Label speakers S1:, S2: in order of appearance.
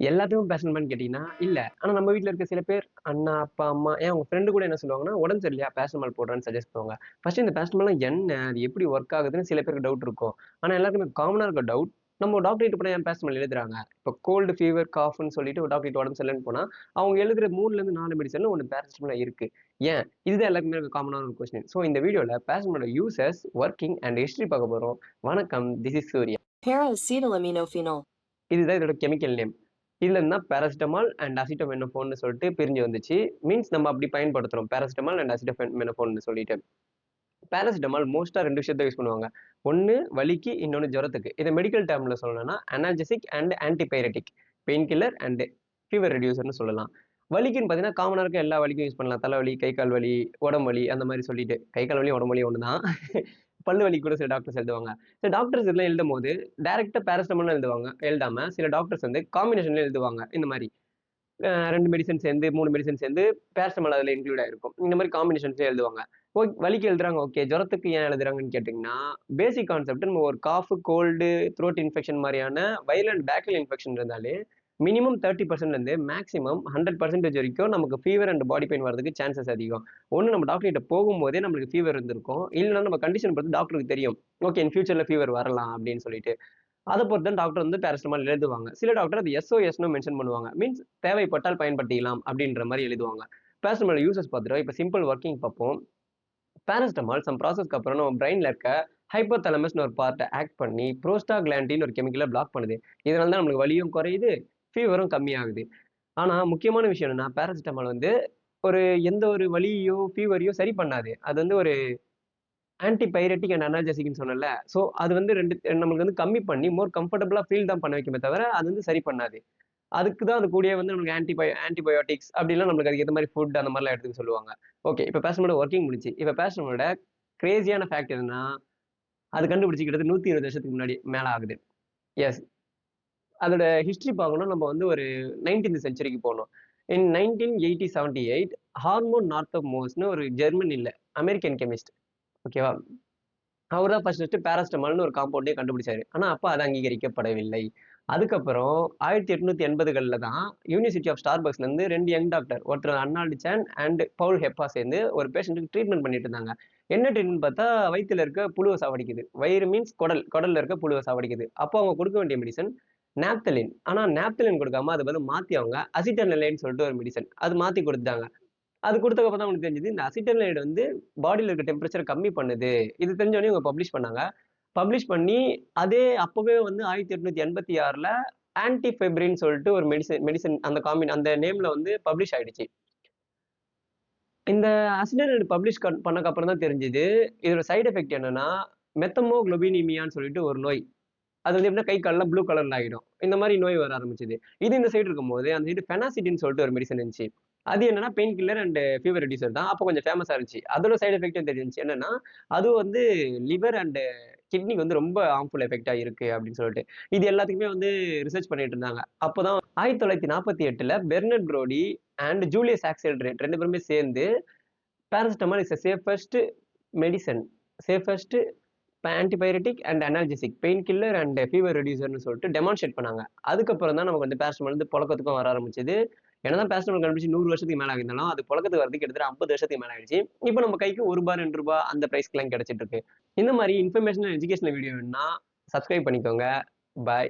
S1: எல்லாத்துக்கும் பேசணுமான்னு கேட்டீங்கன்னா, இல்ல. ஆனா நம்ம வீட்ல இருக்க சில பேர் அண்ணா, அப்பா, அம்மா ஏன் உங்க ஃப்ரெண்ட் கூட என்ன சொல்லுவாங்கன்னா, "உடம்பு சரியில்லையா? பேராசிட்டமால் போடுறான்னு" சஜெஸ்ட் பண்ணுவாங்க. ஃபர்ஸ்ட் இந்த பேராசிட்டமால்னா என்ன? அது எப்படி ஒர்க் ஆகுதுன்னு சில பேருக்கு டவுட் இருக்கும். ஆனா எல்லாருக்குமே காமனா இருக்க டவுட், நம்ம டாக்டர் கிட்ட போனா ஏன் பேராசிட்டமால் எழுதுறாங்க? இப்போ கோல்டு, ஃபீவர், காஃப்ன்னு சொல்லிட்டு ஒரு டாக்டர் கிட்ட உடம்பு சரியில்லன்னு போனா, அவங்க எழுதுற 3லேருந்து 4 மெடிசன்ல 1 பேராசிட்டமாலா இருக்கு. ஏன்? இதுதான் எல்லாருக்குமே இருக்க காமனான ஒரு கொஸ்டின். ஸோ இந்த வீடியோல பேராசிட்டமாலோட யூசஸ், வொர்க்கிங் அண்ட் ஹிஸ்டரி பார்க்க போறோம். வணக்கம். This is Surya.
S2: Para-acetaminophenol.
S1: இதுதான் இதோட கெமிக்கல் நேம். இதுல இருந்தா பாராசிட்டமால் அண்ட் அசிட்டோமெனோஃபோன்னு சொல்லிட்டு பிரிஞ்சு வந்துச்சு. மீன்ஸ் நம்ம அப்படி பயன்படுத்துறோம். பாராசிட்டமால் அண்ட் அசிட்டோமெனோஃபோன்னு சொல்லிட்டு. பாராசிட்டமால் மோஸ்ட்டா 2 விஷயத்த யூஸ் பண்ணுவாங்க. ஒண்ணு வலிக்கு, இன்னொன்னு ஜுரத்துக்கு. இத மெடிக்கல் டெர்ம்ல சொல்லணும்னா analgesic and antipyretic. Pain killer and fever ரெடியூசர்ன்னு சொல்லலாம். வலிக்குன்னு பார்த்தீங்கன்னா, காமனா இருக்க எல்லா வலிக்கும் யூஸ் பண்ணலாம். தலைவலி, கை கால் வலி, உடம்பு வலி அந்த மாரி சொல்லிட்டு. கை கால் வலியும், உடம்பு வலியும் ஒண்ணு தான். பல்லு வலிக்கு கூட சில டாக்டர்ஸ் எழுதுவாங்க. சில டாக்டர்ஸ் இதெல்லாம் எழுதும்போது, டைரக்ட்டா பாராசிட்டமால்னு எழுதுவாங்க. எழுதாம சில டாக்டர்ஸ் வந்து காம்பினேஷன்ல எழுதுவாங்க. இந்த மாரி. 2 மெடிசின் சேர்ந்து, 3 மெடிசின் சேர்ந்து பேராசிட்டமால் அதுல இன்க்ளூட் ஆயிருக்கும். இந்த மாரி காம்பினேஷன்ஸ்ல எழுதுவாங்க. வலிக்கு எழுதுறாங்க ஓகே. ஜுரத்துக்கு ஏன் எழுதுறாங்கன்னு கேட்டீங்கன்னா, பேசிக் கான்செப்ட் நம்ம ஒரு காஃப், கோல்டு, த்ரோட் இன்ஃபெக்ஷன் மாரியான வைரல் பேக்டீரியல் இன்ஃபெக்ஷன் இருந்தாலே, மினிமம் 30%லேருந்து மேக்ஸிமம் 100% வரைக்கும் நமக்கு ஃபீவர் அண்ட் பாடி பெயின் வரதுக்கு சான்சஸ் அதிகம். ஒண்ணு நம்ம டாக்டர் கிட்ட போகும்போதே நம்மளுக்கு ஃபீவர் இருந்திருக்கும். இல்லன்னா நம்ம கண்டிஷன் பொறுத்து டாக்டருக்கு தெரியும். ஓகே இன் ஃபியூச்சர்ல ஃபீவர் வரலாம் அப்படின்னு சொல்லிட்டு. அத பொறுத்து தான் டாக்டர் வந்து பேராசிட்டமால் எழுதுவாங்க. சில டாக்டர் அது எஸ்ஓஎஸ்ன்னு மென்ஷன் பண்ணுவாங்க. மீன்ஸ் தேவைப்பட்டால் பயன்படுத்திக்கலாம் அப்படின்ற மாரி எழுதுவாங்க. பேராசிட்டமால் யூசஸ் பார்த்துட்டோம். இப்ப சிம்பிள் வொர்க்கிங் பார்ப்போம். பேராசிட்டமால் சம் ப்ராசஸ்க்கு அப்புறம் நம்ம பிரெயின்ல இருக்க ஹைப்போதாலமஸ்ன்னு ஒரு பார்ட்ட ஆக்ட் பண்ணி புரோஸ்டாகிலாண்டின் ஒரு கெமிக்கல பிளாக் பண்ணுது. இதனால தான் நம்மளுக்கு வலியும் குறையுது, ஃபீவரும் கம்மியாகுது. ஆனா முக்கியமான விஷயம் என்னன்னா, பேராசிட்டமால் வந்து ஒரு எந்த ஒரு வலியையோ, ஃபீவரையோ சரி பண்ணாது. அது வந்து ஒரு ஆன்டிபைரட்டிக் அண்ட் அனால்ஜெசிக்ன்னு சொன்னேன்ல. ஸோ அது வந்து 2 நம்மளுக்கு வந்து கம்மி பண்ணி மோர் கம்ஃபர்டபுளா ஃபீல் தான் பண்ண வைக்குமே தவிர, அது வந்து சரி பண்ணாது. அதுக்கு தான் அது கூடயே வந்து நமக்கு ஆன்டிபயோட்டிக்ஸ் அப்படிலாம் நம்மளுக்கு அதுக்கு ஏத்த மாரி ஃபுட் அந்த மாரிலாம் எடுத்துக்க சொல்லுவாங்க. ஓகே. இப்ப பேராசிட்டமாலோட வொர்க்கிங் முடிஞ்சுச்சு. இப்ப பேராசிட்டமாலோட கிரேசியான ஃபேக்ட் என்னன்னா, அது கண்டுபிடிச்சு கிட்டத்தட்ட 120 வருஷத்துக்கு முன்னாடி மேல ஆகுது. எஸ். அதோட ஹிஸ்டரி பார்க்கணும்னா நம்ம வந்து ஒரு 19த் செஞ்சுரிக்கு போணும். இன் 1978 ஹார்மோன் நார்த்தமோஸ்ன்னு ஒரு ஜெர்மன் இல்ல, அமெரிக்கன் கெமிஸ்ட். ஓகேவா? அவர் தான் ஃபர்ஸ்ட் பேராசிட்டமால்னு ஒரு காம்பவுண்டே கண்டுபிடிச்சாரு. ஆனா அப்ப அது அங்கீகரிக்கப்படவில்லை. அதுக்கப்புறம் 1880கள்ல தான் யூனிவர்சிட்டி ஆஃப் ஸ்டார்பக்ஸ்லேருந்து 2 யங் டாக்டர் ஒருத்தர் அர்னால்டு சான் அண்ட் பவுல் ஹெப்பா சேர்ந்து ஒரு பேஷண்ட்டுக்கு ட்ரீட்மெண்ட் பண்ணிட்டு இருந்தாங்க. என்ன ட்ரீட்மெண்ட் பார்த்தா வயித்துல இருக்க புழுவ சாவடிக்குது. வயிறு மீன்ஸ் குடல். குடல்ல இருக்க புழுவ சாவடிக்குது. அப்போ அவங்க கொடுக்க வேண்டிய மெடிசின் நாப்தலின். ஆனா நாப்தலின் கொடுக்காம அது பதிலா மாத்தி அவங்க அசிட்டனலைன்னு சொல்லிட்டு ஒரு மெடிசின். அது மாத்தி குடுத்துட்டாங்க. அது குடுத்ததுக்கப்புறம் தான் அவனுக்கு தெரிஞ்சது, இந்த அசிட்டனைடு வந்து பாடியில இருக்க டெம்பரேச்சர கம்மி பண்ணுது. இது தெரிஞ்ச உடனே இவங்க பப்ளிஷ் பண்ணாங்க. பப்ளிஷ் பண்ணி அதே அப்பவே வந்து 1886ல ஆன்டிஃபெப்ரின் சொல்லிட்டு ஒரு மெடிசின் மெடிசின் அந்த அந்த நேம்ல வந்து பப்ளிஷ் ஆயிடுச்சு. இந்த அசிட்டனைடு பப்ளிஷ் பண்ணதுக்கு அப்புறம் தான் தெரிஞ்சது, இதோட சைட் எஃபெக்ட் என்னன்னா, மெத்தமோகுளோபினீமியான்னு சொல்லிட்டு ஒரு நோய். அது வந்து எப்படின்னா கை கால்லாம் ப்ளூ கலர்ல ஆயிடும். இந்த மாரி நோய் வர ஆரம்பிச்சது. இது இந்த சைடு இருக்கும்போது, அந்த சைடு ஃபெனாசிட்டின்னு சொல்லிட்டு ஒரு மெடிசின் இருந்துச்சு. அது என்னன்னா பெயின் கில்லர் அண்ட் ஃபீவர் ரெட்யூசர் தான். அப்ப கொஞ்சம் ஃபேமஸா இருந்துச்சு. அதோட சைட் எஃபெக்ட்டும் தெரிஞ்சுச்சு. என்னன்னா, அது வந்து லிவர் அண்ட் கிட்னிக்கு வந்து ரொம்ப ஹார்ம்ஃபுல் எஃபெக்ட்டா இருக்கு அப்படின்னு சொல்லிட்டு. இது எல்லாத்துக்குமே வந்து ரிசர்ச் பண்ணிட்டு இருந்தாங்க. அப்பதான் 1948ல பெர்னர்ட் ப்ரோடி அண்ட் ஜூலியஸ் ஆக்செல்ரேட் 2 பேருமே சேர்ந்து paracetamol is the safest medicine. Safest antibiotic and analgesic pain killer and fever ரெடியூசர்னு சொல்லிட்டு டெமான்ஸ்ட்ரேட் பண்ணாங்க. அதுக்கப்புறம் தான் நமக்கு வந்து பேராசிட்டமால் வந்து புழக்கத்துக்கும் வர ஆரம்பிச்சது. என்னதான் பேராசிட்டமால் கண்டுபிடிச்சு 100 வருஷத்துக்கு மேல ஆகியிருந்தாலும், அது புழக்கத்துக்கு வரதுக்கு கிட்டத்தட்ட 50 வருஷத்துக்கு மேல ஆயிடுச்சு. இப்ப நம்ம கைக்கு ரூ. 1 ரூ. 2 அந்த பிரைஸ்க்குலாம் கிடைச்சிட்டு இருக்கு. இந்த மாரி இன்ஃபர்மேஷனல் எஜுகேஷனல் வீடியோ வேணும்னா சப்ஸ்கிரைப் பண்ணிக்கோங்க. பாய்.